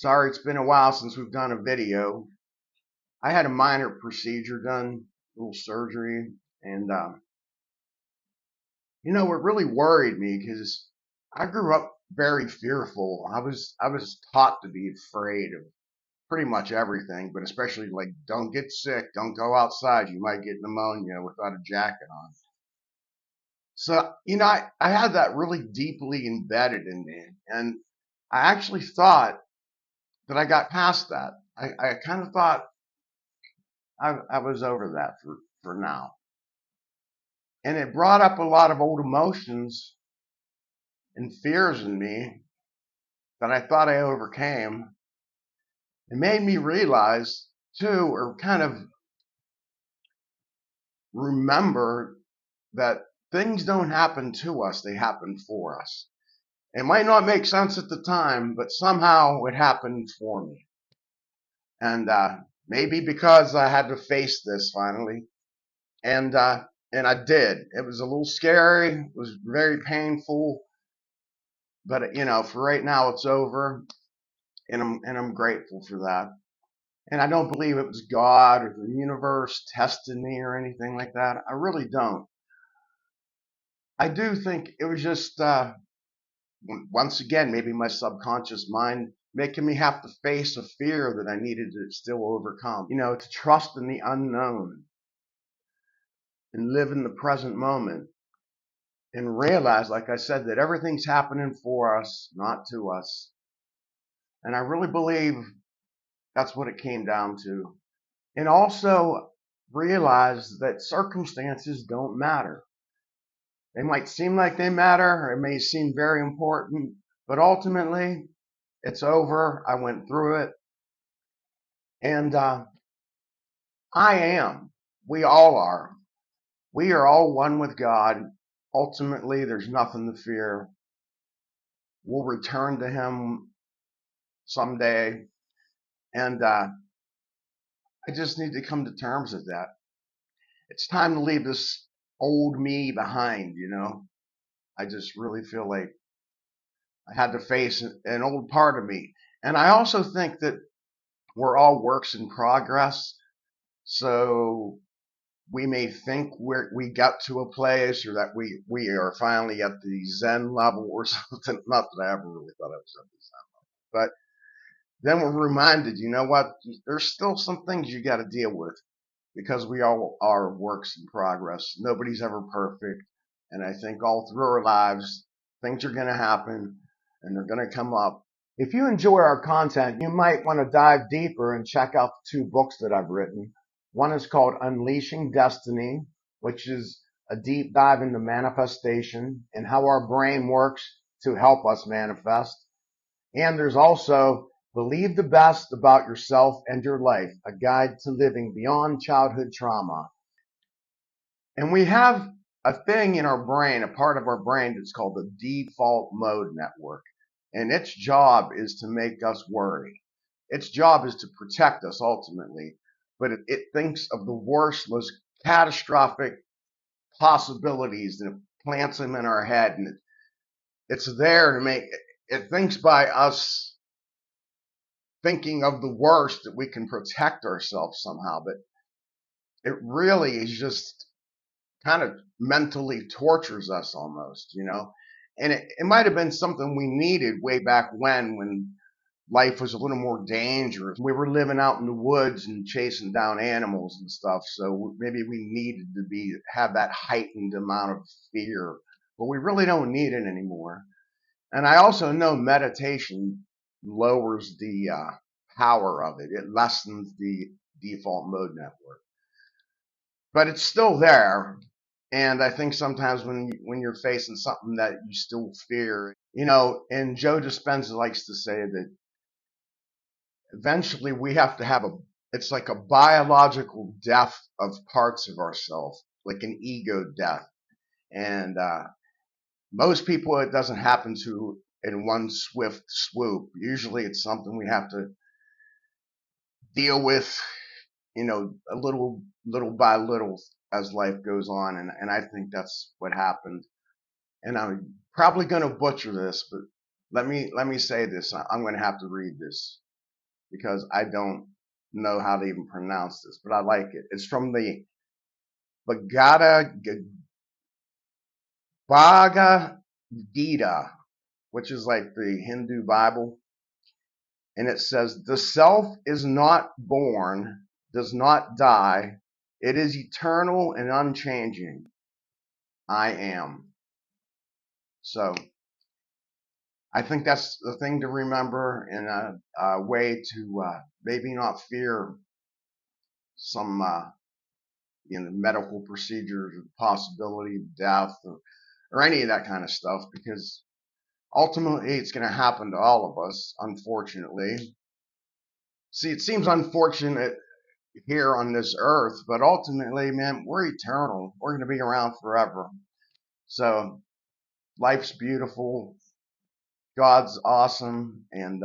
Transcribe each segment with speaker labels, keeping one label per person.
Speaker 1: Sorry, it's been a while since we've done a video. I had a minor procedure done, a little surgery, and what really worried me because I grew up very fearful. I was taught to be afraid of pretty much everything, but especially like don't get sick, don't go outside, you might get pneumonia without a jacket on. So, I had that really deeply embedded in me, and I actually thought that I got past that. I kind of thought I was over that for now. And it brought up a lot of old emotions and fears in me that I thought I overcame. It made me realize, too, or kind of remember that things don't happen to us, they happen for us. It might not make sense at the time, but somehow it happened for me. And maybe because I had to face this finally. And and I did. It was a little scary. It was very painful, but for right now, it's over, and I'm grateful for that. And I don't believe it was God or the universe testing me or anything like that. I really don't. I do think it was just once again maybe my subconscious mind making me have to face a fear that I needed to still overcome. To trust in the unknown and live in the present moment and realize, like I said, that everything's happening for us, not to us. And I really believe that's what it came down to. And also realize that circumstances don't matter. They might seem like they matter, or it may seem very important, but ultimately it's over. I went through it. And I am. We all are. We are all one with God. Ultimately, there's nothing to fear. We'll return to Him someday. And I just need to come to terms with that. It's time to leave this old me behind. I just really feel like I had to face an old part of me. And I also think that we're all works in progress. So we may think we got to a place or that we are finally at the Zen level or something. Not that I ever really thought I was at the Zen level. But then we're reminded, you know what? There's still some things you got to deal with because we all are works in progress. Nobody's ever perfect. And I think all through our lives, things are going to happen and they're going to come up. If you enjoy our content, you might want to dive deeper and check out the two books that I've written. One is called Unleashing Destiny, which is a deep dive into manifestation and how our brain works to help us manifest. And there's also Believe the Best About Yourself and Your Life, a guide to living beyond childhood trauma. And we have a thing in our brain, a part of our brain that's called the default mode network. And its job is to make us worry. Its job is to protect us ultimately. But it thinks of the worst, most catastrophic possibilities and it plants them in our head. And it's there to make it thinks by us thinking of the worst that we can protect ourselves somehow. But it really is just kind of mentally tortures us almost. And it might have been something we needed way back when life was a little more dangerous. We were living out in the woods and chasing down animals and stuff. So maybe we needed to have that heightened amount of fear, but we really don't need it anymore. And I also know meditation lowers the power of it. It lessens the default mode network, but it's still there. And I think sometimes when you're facing something that you still fear, and Joe Dispenza likes to say that eventually we have to have it's like a biological death of parts of ourselves, like an ego death. And most people, it doesn't happen to in one swift swoop. Usually it's something we have to deal with, a little by little as life goes on. And I think that's what happened. And I'm probably going to butcher this, but let me say this. I'm going to have to read this. because I don't know how to even pronounce this, but I like it. It's from the Bhagavad Gita, which is like the Hindu Bible. And it says, the self is not born, does not die. It is eternal and unchanging. I am. So I think that's the thing to remember, and a way to maybe not fear some medical procedures or the possibility of death, or any of that kind of stuff, because ultimately it's going to happen to all of us, unfortunately. See, it seems unfortunate here on this earth, but ultimately, man, we're eternal. We're going to be around forever. So life's beautiful, God's awesome, and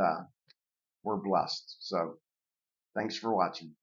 Speaker 1: we're blessed. So thanks for watching.